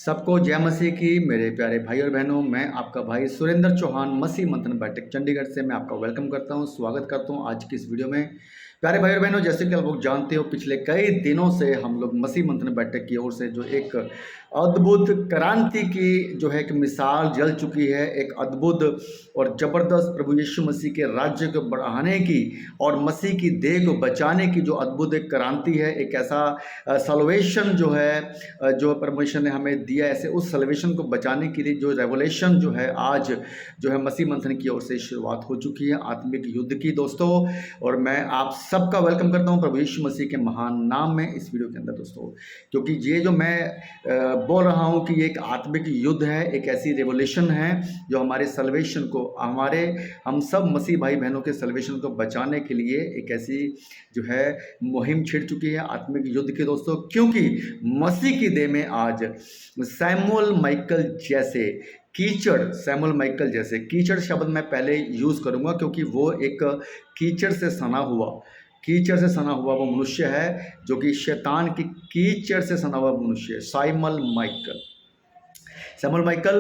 सबको जय मसीह की। मेरे प्यारे भाई और बहनों, मैं आपका भाई सुरेंद्र चौहान मसीह मंथन बैठक चंडीगढ़ से मैं आपका वेलकम करता हूं, स्वागत करता हूं आज की इस वीडियो में। प्यारे भाई और बहनों, जैसे कि आप लोग जानते हो, पिछले कई दिनों से हम लोग मसीह मंथन बैठक की ओर से जो एक अद्भुत क्रांति की जो है एक मिसाल जल चुकी है, एक अद्भुत और ज़बरदस्त प्रभु यीशु मसीह के राज्य को बढ़ाने की और मसीह की देह को बचाने की जो अद्भुत एक क्रांति है, एक ऐसा सल्वेशन जो है जो परमेश्वर ने हमें दिया, ऐसे उस सल्वेशन को बचाने के लिए जो रेवोल्यूशन जो है आज जो है मसीह मंथन की ओर से शुरुआत हो चुकी है आत्मिक युद्ध की दोस्तों। और मैं आप सबका वेलकम करता हूं प्रभु यीशु मसीह के महान नाम में इस वीडियो के अंदर दोस्तों, क्योंकि ये जो मैं बोल रहा हूं कि ये एक आत्मिक युद्ध है, एक ऐसी रेवोल्यूशन है जो हमारे सल्वेशन को, हम सब मसीह भाई बहनों के सल्वेशन को बचाने के लिए एक ऐसी जो है मुहिम छिड़ चुकी है आत्मिक युद्ध की दोस्तों। क्योंकि मसीह की देह में आज सैमुअल माइकल जैसे सैमुअल माइकल जैसे कीचड़ शब्द मैं पहले यूज़ करूंगा, क्योंकि वो एक कीचड़ से सना हुआ वो मनुष्य है, जो कि शैतान की कीचड़ से सना हुआ मनुष्य है। सैमुअल माइकल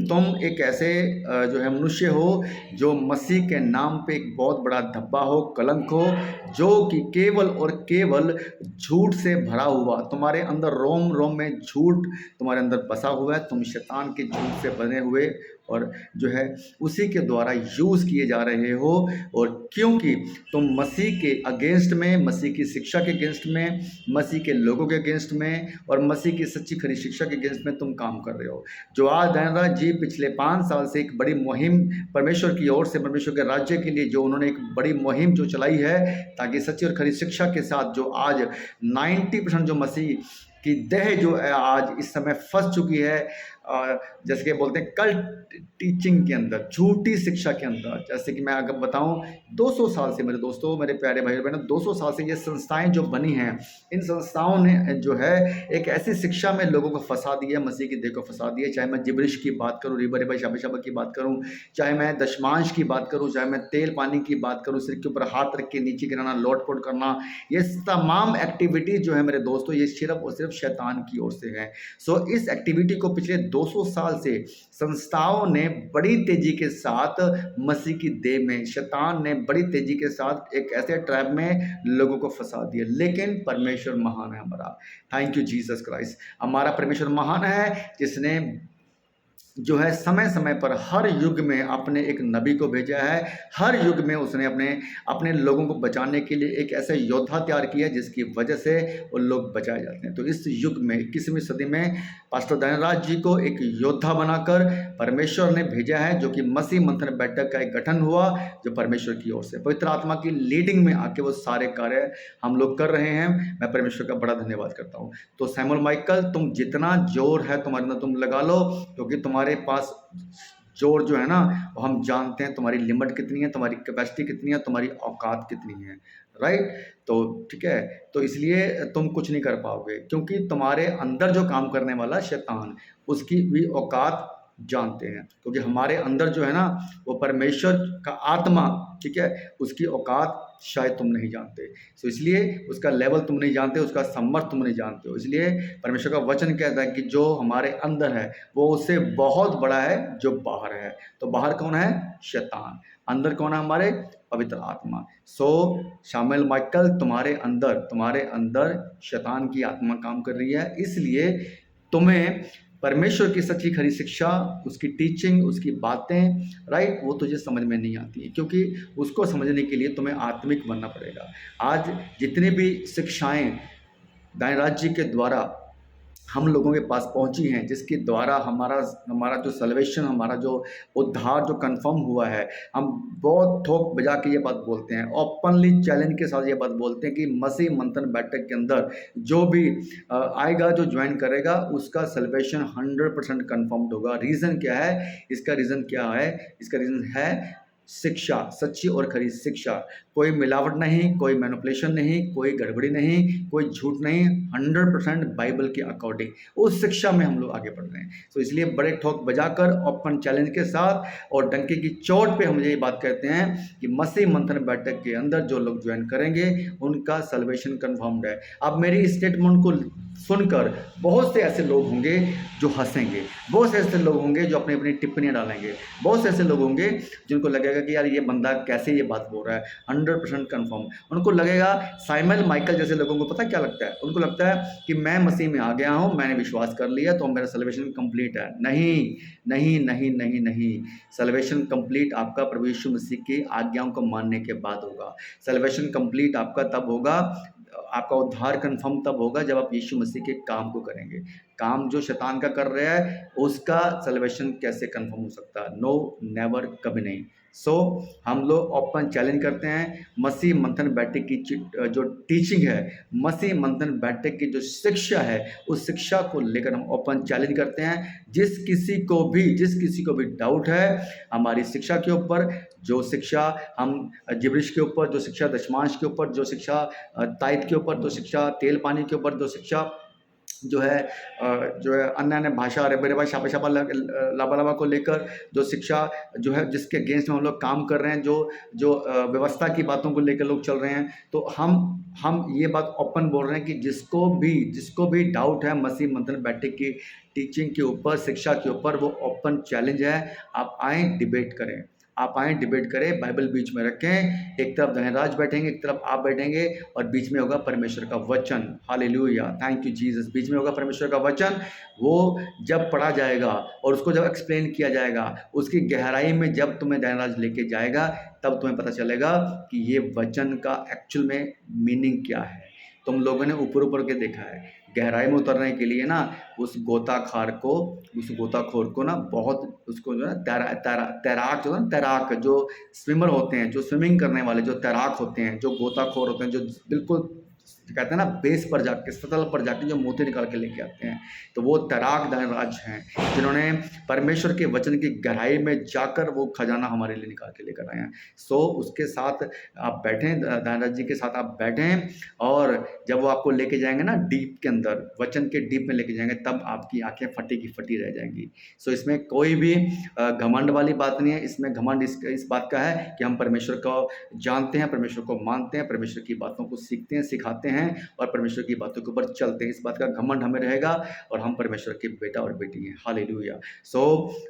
तुम एक ऐसे जो है मनुष्य हो जो मसीह के नाम पे एक बहुत बड़ा धब्बा हो, कलंक हो, जो कि केवल और केवल झूठ से भरा हुआ, तुम्हारे अंदर रोम रोम में झूठ तुम्हारे अंदर बसा हुआ है। तुम शैतान के झूठ से बने हुए और जो है उसी के द्वारा यूज़ किए जा रहे हो। और क्योंकि तुम मसीह के अगेंस्ट में, मसीह की शिक्षा के अगेंस्ट में, मसीह के लोगों के अगेंस्ट में और मसीह की सच्ची खरी शिक्षा के अगेंस्ट में तुम काम कर रहे हो। जो आज धनराज जी पिछले 5 साल से एक बड़ी मुहिम परमेश्वर की ओर से, परमेश्वर के राज्य के लिए जो उन्होंने एक बड़ी मुहिम जो चलाई है, ताकि सच्ची और खरी शिक्षा के साथ जो आज 90% जो मसीह की देह जो है आज इस समय फंस चुकी है, जैसे कि बोलते हैं कल्ट टीचिंग के अंदर, झूठी शिक्षा के अंदर। जैसे कि मैं अगर बताऊं 200 साल से मेरे दोस्तों, मेरे प्यारे भाई बहनों, 200 साल से ये संस्थाएं जो बनी हैं, इन संस्थाओं ने जो है एक ऐसी शिक्षा में लोगों को फंसा दिया, मसीह की देह को फंसा दिया। चाहे मैं जिब्रिश की बात करूं, रिबा रिबा शाबा शाबा की बात करूं, चाहे मैं दशमांश की बात करूं, चाहे मैं तेल पानी की बात करूं, सिर के ऊपर हाथ रख के नीचे गिराना, लोटपोट करना, ये तमाम एक्टिविटी जो है मेरे दोस्तों, ये सिर्फ और सिर्फ शैतान की ओर से है। सो इस एक्टिविटी को पिछले 200 साल से संस्थाओं ने बड़ी तेजी के साथ मसीह की देह में, शैतान ने बड़ी तेजी के साथ एक ऐसे ट्रैप में लोगों को फंसा दिया। लेकिन परमेश्वर महान है हमारा, थैंक यू जीसस क्राइस्ट। हमारा परमेश्वर महान है, जिसने जो है समय समय पर हर युग में अपने एक नबी को भेजा है। हर युग में उसने अपने लोगों को बचाने के लिए एक ऐसा योद्धा तैयार किया जिसकी वजह से वो लोग बचाए जाते हैं। तो इस युग में 21वीं सदी में पास्टर धनराज जी को एक योद्धा बनाकर परमेश्वर ने भेजा है, जो कि मसीह मंथन बैठक का एक गठन हुआ, जो परमेश्वर की ओर से पवित्र आत्मा की लीडिंग में आके वो सारे कार्य हम लोग कर रहे हैं। मैं परमेश्वर का बड़ा धन्यवाद करता हूँ। तो सैमुअल माइकल, तुम जितना जोर है तुम्हारे अंदर तुम लगा लो, क्योंकि तुम्हारे पास जोर जो है ना, वो हम जानते हैं तुम्हारी लिमिट कितनी है, तुम्हारी कैपेसिटी कितनी है, तुम्हारी औकात कितनी है, राइट। तो ठीक है, तो इसलिए तुम कुछ नहीं कर पाओगे, क्योंकि तुम्हारे अंदर जो काम करने वाला शैतान, उसकी भी औकात जानते हैं। क्योंकि हमारे अंदर जो है ना, वो परमेश्वर का आत्मा, ठीक है, उसकी औकात शायद तुम नहीं जानते। तो इसलिए उसका लेवल तुम नहीं जानते, उसका समर्थ तुम नहीं जानते हो। इसलिए परमेश्वर का वचन कहता है कि जो हमारे अंदर है वो उससे बहुत बड़ा है जो बाहर है। तो बाहर कौन है? शैतान। अंदर कौन है? हमारे पवित्र आत्मा। सो सैमुअल माइकल, तुम्हारे अंदर शैतान की आत्मा काम कर रही है। इसलिए तुम्हें परमेश्वर की सच्ची खरी शिक्षा, उसकी टीचिंग, उसकी बातें, राइट, वो तुझे समझ में नहीं आती है, क्योंकि उसको समझने के लिए तुम्हें आत्मिक बनना पड़ेगा। आज जितनी भी शिक्षाएं दाएं राज्य के द्वारा हम लोगों के पास पहुंची हैं, जिसके द्वारा हमारा जो सल्वेशन, हमारा जो उद्धार जो कंफर्म हुआ है, हम बहुत ठोक बजा के ये बात बोलते हैं, ओपनली चैलेंज के साथ ये बात बोलते हैं कि मसीह मंथन बैठक के अंदर जो भी आएगा, जो ज्वाइन करेगा, उसका सल्वेशन 100% कन्फर्म्ड होगा। रीज़न क्या है? इसका रीज़न है शिक्षा, सच्ची और खरी शिक्षा, कोई मिलावट नहीं, कोई मैनिपुलेशन नहीं, कोई गड़बड़ी नहीं, कोई झूठ नहीं, 100% बाइबल के अकॉर्डिंग उस शिक्षा में हम लोग आगे बढ़ रहे हैं। तो इसलिए बड़े ठोक बजाकर ओपन चैलेंज के साथ और डंके की चोट पे हम ये बात कहते हैं कि मसीह मंथन बैठक के अंदर जो लोग ज्वाइन करेंगे उनका सल्वेशन कन्फर्म्ड है। अब मेरी स्टेटमेंट को सुनकर बहुत से ऐसे लोग होंगे जो हंसेंगे, बहुत से ऐसे लोग होंगे जो अपनी अपनी टिप्पणियां डालेंगे, बहुत से ऐसे लोग होंगे जिनको लगेगा कि यार ये बंदा कैसे ये बात बोल रहा है। 100% कन्फर्म उनको लगेगा। साइमन माइकल जैसे लोगों को पता क्या लगता है, उनको लगता है कि मैं मसीह में आ गया हूँ, मैंने विश्वास कर लिया तो मेरा सल्वेशन कंप्लीट है। नहीं नहीं नहीं नहीं नहीं, सल्वेशन कंप्लीट आपका प्रभु यीशु मसीह की आज्ञाओं को मानने के बाद होगा। सल्वेशन कंप्लीट आपका तब होगा, आपका उद्धार कंफर्म तब होगा जब आप यीशु मसीह के काम को करेंगे। काम जो शैतान का कर रहा है उसका सल्वेशन कैसे कंफर्म हो सकता है? नो, नेवर, कभी नहीं। सो हम लोग ओपन चैलेंज करते हैं, मसीह मंथन बैठक की जो टीचिंग है, मसीह मंथन बैठक की जो शिक्षा है, उस शिक्षा को लेकर हम ओपन चैलेंज करते हैं। जिस किसी को भी डाउट है हमारी शिक्षा के ऊपर, जो शिक्षा हम जिब्रिश के ऊपर, जो शिक्षा दशमांश के ऊपर, जो शिक्षा ताइद के ऊपर, जो शिक्षा तेल पानी के ऊपर, जो शिक्षा जो है अन्य अन्य भाषा रेबा छापा छापा लाबा लाबा को लेकर जो शिक्षा जो है जिसके अगेंस्ट में हम लोग काम कर रहे हैं, जो व्यवस्था की बातों को लेकर लोग चल रहे हैं, तो हम ये बात ओपन बोल रहे हैं कि जिसको भी डाउट है मसीह मंथन बैठक की टीचिंग के ऊपर, शिक्षा के ऊपर, वो ओपन चैलेंज है। आप आएँ, डिबेट करें, आप आएँ, डिबेट करें, बाइबल बीच में रखें, एक तरफ धनराज बैठेंगे, एक तरफ आप बैठेंगे और बीच में होगा परमेश्वर का वचन। Hallelujah, thank you Jesus. बीच में होगा परमेश्वर का वचन। वो जब पढ़ा जाएगा और उसको जब एक्सप्लेन किया जाएगा, उसकी गहराई में जब तुम्हें धनराज लेके जाएगा, तब तुम्हें पता चलेगा कि ये वचन का एक्चुअल में मीनिंग क्या है। तुम लोगों ने ऊपर ऊपर के देखा है, गहराई में उतरने के लिए ना उस गोताखोर को ना बहुत उसको जो है तैराक जो है ना, तैराक जो स्विमर होते हैं, जो स्विमिंग करने वाले जो तैराक होते हैं, जो गोताखोर होते हैं, जो बिल्कुल कहते हैं ना बेस पर जाके, सतल पर जाके जो मोती निकाल के लेके आते हैं, तो वो तैराक धनराज हैं जिन्होंने परमेश्वर के वचन की गहराई में जाकर वो खजाना हमारे लिए निकाल के लेकर आए हैं। सो उसके साथ आप बैठें, धनराज जी के साथ आप बैठें, और जब वो आपको लेके जाएंगे ना डीप के अंदर, वचन के डीप में लेके जाएंगे, तब आपकी आंखें फटी की फटी रह जाएंगी। सो इसमें कोई भी घमंड वाली बात नहीं है। इसमें घमंड इस बात का है कि हम परमेश्वर को जानते हैं, परमेश्वर को मानते हैं, परमेश्वर की बातों को सीखते हैं, सिखाते हैं और परमेश्वर की बातों के ऊपर चलते हैं। इस बात का घमंड हमें रहेगा और हम परमेश्वर के बेटा और बेटी हैं। हालेलुया। सो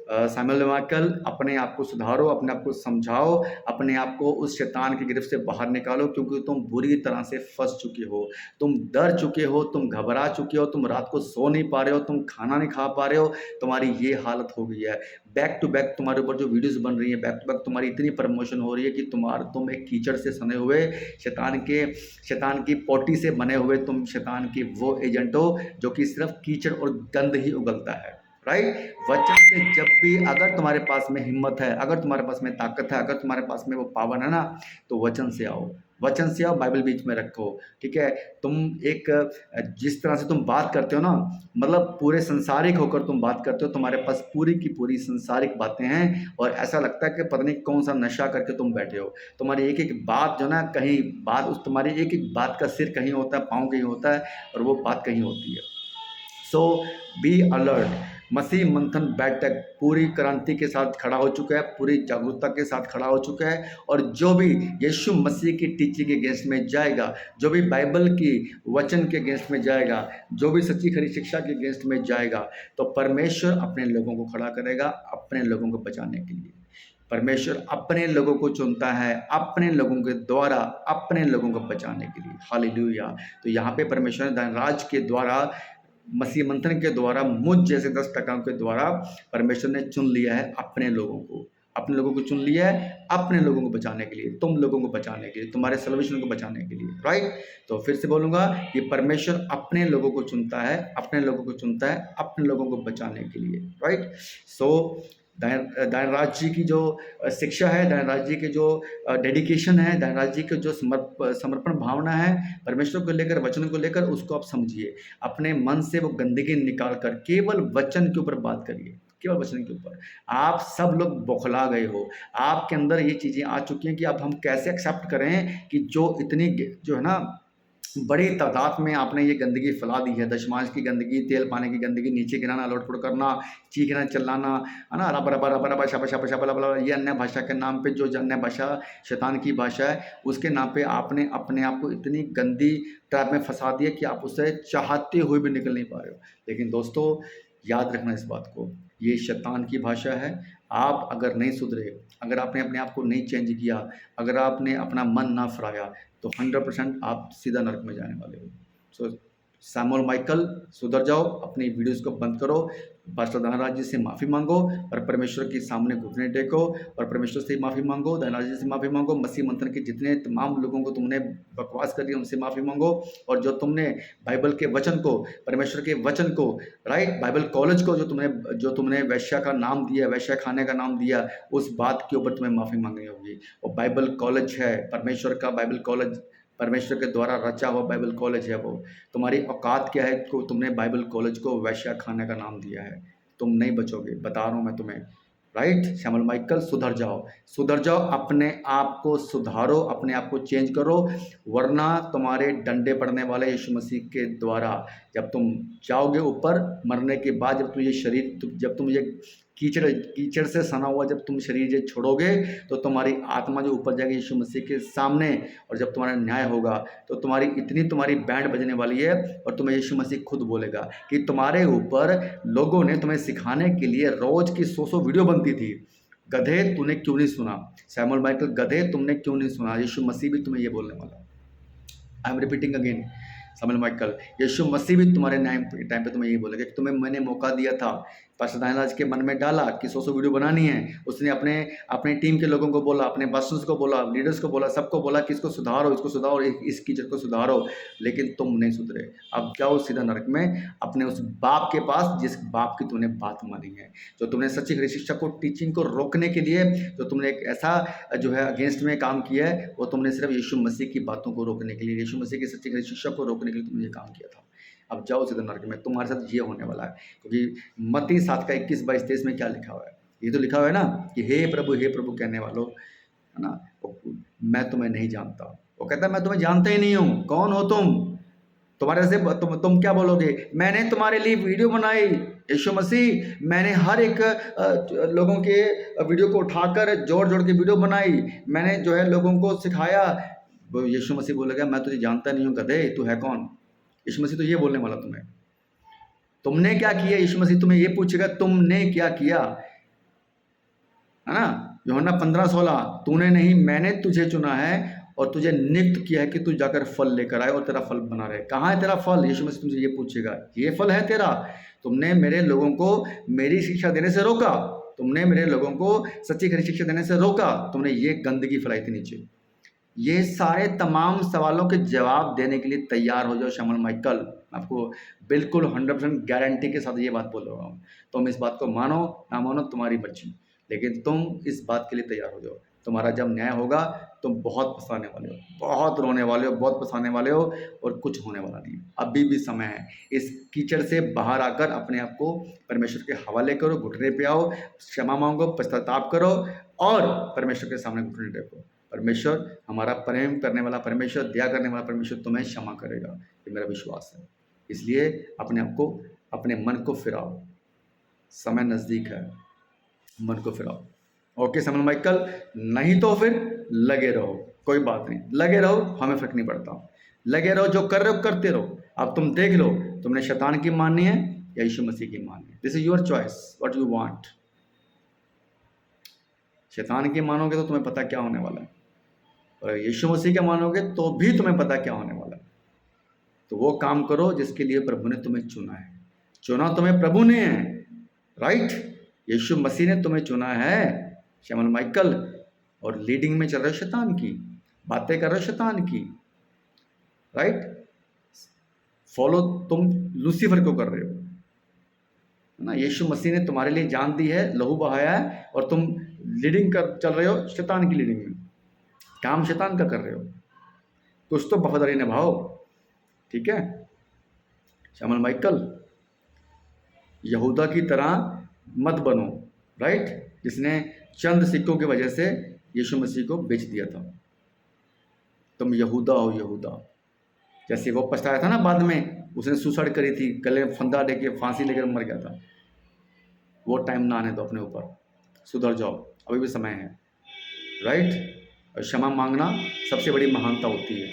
सैमुअल माइकल, अपने आप को सुधारो, अपने आप को समझाओ, अपने आप को उस शैतान की गिरफ्त से बाहर निकालो, क्योंकि तुम बुरी तरह से फंस चुके हो, तुम डर चुके हो, तुम घबरा चुके हो, तुम रात को सो नहीं पा रहे हो, तुम खाना नहीं खा पा रहे हो, तुम्हारी ये हालत हो गई है। बैक टू बैक तुम्हारे ऊपर जो वीडियोस बन रही है, बैक टू बैक तुम्हारी इतनी प्रमोशन हो रही है कि तुम एक कीचड़ से सने हुए, शैतान की पोटी से बने हुए तुम शैतान की वो एजेंट हो जो कि सिर्फ कीचड़ और गंद ही उगलता है। राइट? वचन से जब भी अगर तुम्हारे पास में हिम्मत है, अगर तुम्हारे पास में ताकत है, अगर तुम्हारे पास में वो पावर है ना, तो वचन से आओ, वचन से आओ, बाइबल बीच में रखो। ठीक है? तुम एक जिस तरह से तुम बात करते हो ना, मतलब पूरे संसारिक होकर तुम बात करते हो, तुम्हारे पास पूरी की पूरी संसारिक बातें हैं और ऐसा लगता है कि पता नहीं कौन सा नशा करके तुम बैठे हो। तुम्हारी एक एक बात जो ना, कहीं बात, उस तुम्हारी एक एक बात का सिर कहीं होता है, पाँव कहीं होता है और वो बात कहीं होती है। सो बी अलर्ट। मसीह मंथन बैठक पूरी क्रांति के साथ खड़ा हो चुका है, पूरी जागरूकता के साथ खड़ा हो चुका है, और जो भी यीशु मसीह की टीचिंग के अगेंस्ट में जाएगा, जो भी बाइबल की वचन के अगेंस्ट में जाएगा, जो भी सच्ची खरी शिक्षा के अगेंस्ट में जाएगा, तो परमेश्वर अपने लोगों को खड़ा करेगा अपने लोगों को बचाने के लिए। परमेश्वर अपने लोगों को चुनता है, अपने लोगों के द्वारा अपने लोगों को बचाने के लिए। हालेलुया। तो यहाँ पे परमेश्वर ने धनराज के द्वारा, मसीह मंथन के द्वारा, मुझ जैसे 10 टकाओं के द्वारा परमेश्वर ने चुन लिया है अपने लोगों को, अपने लोगों को चुन लिया है अपने लोगों को बचाने के लिए, तुम लोगों को बचाने के लिए, तुम्हारे सल्वेशन को बचाने के लिए। राइट? तो फिर से बोलूँगा कि परमेश्वर अपने लोगों को चुनता है, अपने लोगों को चुनता है अपने लोगों को बचाने के लिए। राइट? सो धनराज जी की जो शिक्षा है, धनराज जी के जो डेडिकेशन है, धनराज जी के जो समर्पण भावना है परमेश्वर को लेकर, वचन को लेकर, उसको आप समझिए। अपने मन से वो गंदगी निकाल कर केवल वचन के ऊपर बात करिए, केवल वचन के ऊपर। आप सब लोग बौखला गए हो, आपके अंदर ये चीज़ें आ चुकी हैं कि अब हम कैसे एक्सेप्ट करें कि जो इतनी जो है ना बड़ी तादाद में आपने ये गंदगी फैला दी है, दशमांश की गंदगी, तेल पानी की गंदगी, नीचे गिराना, लोटपोट करना, चीखना, चिल्लाना, है ना, रब रब रब रब शब शब शब लब लब, ये अन्य भाषा के नाम पे, जो अन्य भाषा शैतान की भाषा है, उसके नाम पे आपने अपने आप को इतनी गंदी ट्रैप में फंसा दिया कि आप उससे चाहते हुए भी निकल नहीं पा रहे हो। लेकिन दोस्तों, याद रखना इस बात को, ये शैतान की भाषा है। आप अगर नहीं सुधरे, अगर आपने अपने आप को नहीं चेंज किया, अगर आपने अपना मन ना फिराया, तो 100% आप सीधा नरक में जाने वाले हो। सो सैमुअल माइकल, सुधर जाओ, अपनी वीडियोस को बंद करो, पास्टर धनराज जी से माफ़ी मांगो और परमेश्वर के सामने घुटने टेको और परमेश्वर से माफ़ी मांगो, धनराज जी से माफ़ी मांगो, मसीह मंथन के जितने तमाम लोगों को तुमने बकवास कर दिया उनसे माफ़ी मांगो, और जो तुमने बाइबल के वचन को, परमेश्वर के वचन को, राइट, बाइबल कॉलेज को जो तुमने वैश्या का नाम दिया, वैश्या खाने का नाम दिया, उस बात के ऊपर तुम्हें माफ़ी मांगनी होगी। और बाइबल कॉलेज है, परमेश्वर का बाइबल कॉलेज, परमेश्वर के द्वारा रचा हुआ बाइबल कॉलेज है वो। तुम्हारी औकात क्या है को तुमने बाइबल कॉलेज को वैश्या खाने का नाम दिया है? तुम नहीं बचोगे, बता रहा हूँ मैं तुम्हें, राइट। सैमुअल माइकल, सुधर जाओ, सुधर जाओ, अपने आप को सुधारो, अपने आप को चेंज करो, वरना तुम्हारे डंडे पड़ने वाले यीशु मसीह के द्वारा। जब तुम जाओगे ऊपर मरने के बाद, जब तुम ये शरीर, जब तुम ये कीचड़ से सना हुआ जब तुम शरीर ये छोड़ोगे, तो तुम्हारी आत्मा जो ऊपर जाएगी यीशु मसीह के सामने, और जब तुम्हारा न्याय होगा तो तुम्हारी बैंड बजने वाली है, और तुम्हें यीशु मसीह खुद बोलेगा कि तुम्हारे ऊपर लोगों ने तुम्हें सिखाने के लिए रोज की 100 वीडियो बनती थी, गधे तूने क्यों नहीं सुना? सैमुअल माइकल, गधे तुमने क्यों नहीं सुना? यीशु मसीह भी तुम्हें ये बोलने वाला। I am repeating again, Samuel Michael, यीशु मसीह भी तुम्हारे टाइम पे तुम्हें यही बोलेगा कि तुम्हें मैंने मौका दिया था, पास्टर धनराज के मन में डाला कि 100 वीडियो बनानी है, उसने अपने टीम के लोगों को बोला, अपने पास्टर्स को बोला, लीडर्स को बोला, सबको बोला कि इसको सुधारो, इसको सुधारो, इस कीचड़ को सुधारो, लेकिन तुम नहीं सुधरे। अब जाओ सीधा नरक में, अपने उस बाप के पास जिस बाप की तुमने बात मानी है, जो तुमने सच्ची खरी शिक्षा को, टीचिंग को रोकने के लिए, जो तुमने एक ऐसा जो है अगेंस्ट में काम किया है, वो तुमने सिर्फ यीशु मसीह की बातों को रोकने के लिए, यीशु मसीह की सच्ची खरी शिक्षा को रोकने के लिए तुमने ये काम किया था। अब जाओ सीधा नरक में, तुम्हारे साथ ये होने वाला है। क्योंकि मत्ती 7 का 21, 22, 23 में क्या लिखा हुआ है? ये तो लिखा हुआ है ना कि हे प्रभु कहने वालों, है ना, मैं तुम्हें नहीं जानता। वो कहता है मैं तुम्हें जानता ही नहीं हूँ, कौन हो तुम? तुम्हारे से तुम क्या बोलोगे? मैंने तुम्हारे लिए वीडियो बनाई, यीशु मसीह, मैंने हर एक लोगों के वीडियो को उठाकर जोड़ जोड़ के वीडियो बनाई, मैंने जो है लोगों को सिखाया। यीशु मसीह बोलेगा मैं तुझे जानता नहीं हूँ, गधे, तू है कौन? यीशु मसीह तो ये बोलने वाला तुम्हें। तुमने क्या किया? यीशु मसीह तुम्हें ये पूछेगा, तुमने क्या किया, है ना। यूहन्ना 15:16, तूने नहीं, मैंने तुझे चुना है और तुझे नियुक्त किया है कि तू जाकर फल लेकर आए और तेरा फल बना रहे। कहाँ है तेरा फल? यीशु मसीह तुमसे ये पूछेगा, ये फल है तेरा? तुमने मेरे लोगों को मेरी शिक्षा देने से रोका, तुमने मेरे लोगों को सच्ची खरी शिक्षा देने से रोका, तुमने ये गंदगी फैलाई थी नीचे। ये सारे तमाम सवालों के जवाब देने के लिए तैयार हो जाओ सैमुअल माइकल। आपको बिल्कुल 100% गारंटी के साथ ये बात बोल रहा हूँ। तुम इस बात को मानो ना मानो तुम्हारी मर्जी, लेकिन तुम इस बात के लिए तैयार हो जाओ। तुम्हारा जब न्याय होगा तुम बहुत पछताने वाले हो, बहुत रोने वाले हो, बहुत पछताने वाले हो, और कुछ होने वाला नहीं। अभी भी समय है। इस कीचड़ से बाहर आकर अपने आप को परमेश्वर के हवाले करो, घुटने पे आओ, क्षमा मांगो, पश्चाताप करो और परमेश्वर के सामने घुटने टेको। परमेश्वर, हमारा प्रेम करने वाला परमेश्वर, दया करने वाला परमेश्वर तुम्हें क्षमा करेगा, ये मेरा विश्वास है। इसलिए अपने आप को, अपने मन को फिराओ, समय नज़दीक है, मन को फिराओ। ओके सैमुअल माइकल, नहीं तो फिर लगे रहो, कोई बात नहीं, लगे रहो, हमें फर्क नहीं पड़ता, लगे रहो, जो कर रहे हो करते रहो। अब तुम देख लो, तुमने शैतान की माननी है या यीशु मसीह की माननी है। This is your choice, what you want. शैतान की मानोगे तो तुम्हें पता क्या होने वाला है, और यीशु मसीह के मानोगे तो भी तुम्हें पता क्या होने वाला है। तो वो काम करो जिसके लिए प्रभु ने तुम्हें चुना है। चुना तुम्हें प्रभु ने है, राइट। यीशु मसीह ने तुम्हें चुना है सैमुअल माइकल, और लीडिंग में चल रहे हो शैतान की, बातें कर रहे हो शैतान की, राइट। फॉलो तुम लूसीफर को कर रहे हो, है ना। यीशु मसीह ने तुम्हारे लिए जान दी है, लहू बहाया है, और तुम लीडिंग कर चल रहे हो शैतान की लीडिंग में, काम शैतान का कर रहे हो। कुछ तो वफादारी निभाओ, ठीक है। सैमुअल माइकल, यहूदा की तरह मत बनो, राइट, जिसने चंद सिक्कों की वजह से यीशु मसीह को बेच दिया था। तुम यहूदा हो, यहूदा। जैसे वो पछताया था ना बाद में, उसने सुसाइड करी थी, गले में फंदा लेके फांसी लेकर मर गया था। वो टाइम ना आने दो अपने ऊपर, सुधर जाओ, अभी भी समय है, राइट। और क्षमा मांगना सबसे बड़ी महानता होती है,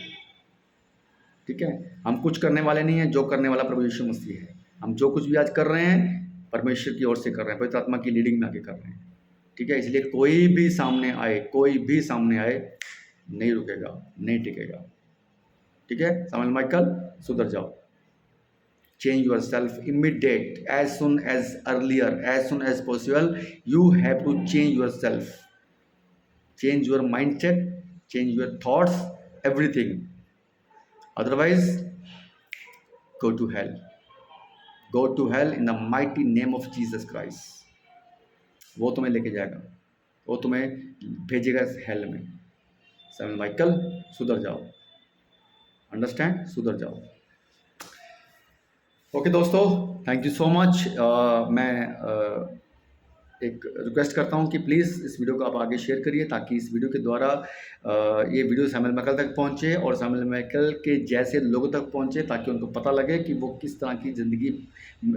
ठीक है। हम कुछ करने वाले नहीं हैं, जो करने वाला प्रभु यीशु मसीह है। हम जो कुछ भी आज कर रहे हैं परमेश्वर की ओर से कर रहे हैं, पवित्र आत्मा की लीडिंग में आके कर रहे हैं, ठीक है। इसलिए कोई भी सामने आए, कोई भी सामने आए, नहीं रुकेगा, नहीं टिकेगा, ठीक है। सामुएल माइकल, सुधर जाओ। Change yourself immediate, as soon as earlier, as soon as possible. You have to change yourself, change your mindset, change your thoughts, everything. Otherwise, go to hell, go to hell in the mighty name of Jesus Christ. वो तुम्हें लेके जाएगा, वो तुम्हें भेजेगा hello में। Samuel Michael, सुधर जाओ, अंडरस्टैंड, सुधर जाओ। ओके दोस्तों, थैंक यू सो मच। मैं एक रिक्वेस्ट करता हूँ कि प्लीज़ इस वीडियो को आप आगे शेयर करिए, ताकि इस वीडियो के द्वारा ये वीडियो सैमुअल मैकल तक पहुँचे और सैमुअल मैकल के जैसे लोगों तक पहुँचे, ताकि उनको पता लगे कि वो किस तरह की ज़िंदगी,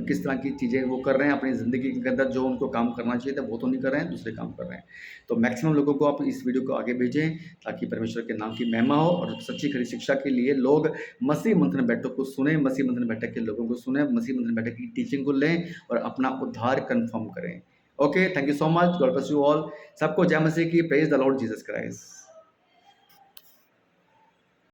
किस तरह की चीज़ें वो कर रहे हैं अपनी ज़िंदगी के अंदर। जो उनको काम करना चाहिए था वो तो नहीं कर रहे हैं, दूसरे काम कर रहे हैं। तो मैक्सिमम लोगों को आप इस वीडियो को आगे भेजें, ताकि परमेश्वर के नाम की महिमा हो और सच्ची खरी शिक्षा के लिए लोग मसीह मंथन बैठक को सुने, मसीह मंथन बैठक के लोगों को सुने, मसीह मंथन बैठक की टीचिंग को लें और अपना उद्धार कन्फर्म करें। Okay, thank you so much, God bless you all. सबको जय मसीह की, praise the Lord Jesus Christ.